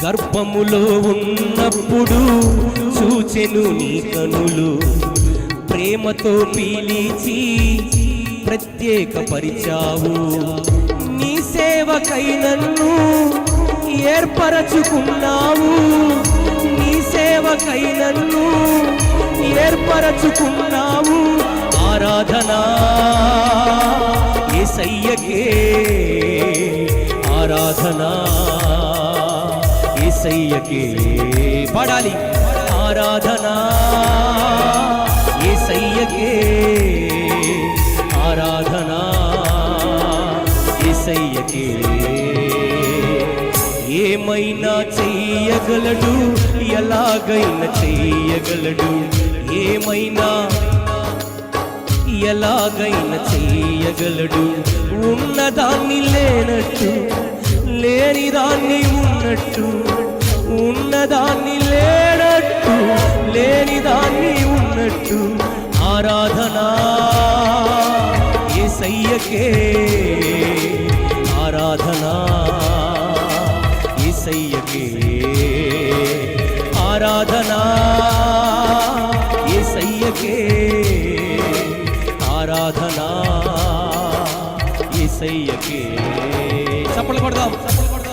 గర్భములో ఉన్నప్పుడు చూచెను నీ కనులు, ప్రేమతో పిలిచి ప్రత్యేకపరిచావు. నీ సేవకై నన్ను ఏర్పరచుకున్నావు, నీ సేవకై నన్ను ఏర్పరచుకున్నావు. ఆరాధనా యేసయ్యకే, ఆరాధనా యేసయ్యకే. పాడాలి. ఆరాధనా యేసయ్యకే, ఆరాధనా యేసయ్యకే. ఏమైనా చెయ్యగలడు, ఎలాగైనా చెయ్యగలడు, ఏమైనా ఎలాగైనా చెయ్యగలడు. ఉన్నదాన్ని లేనట్టు, లేనిదాన్ని ఉన్నట్టు, ఉన్నదాన్ని లేనట్టు, లేనిదాన్ని ఉన్నట్టు. ఆరాధనా యేసయ్యకే, ఆరాధనా యేసయ్యకే, ఆరాధనా యేసయ్యకే, ఆరాధనా యేసయ్యకే. చప్పట్లు కొడదాం.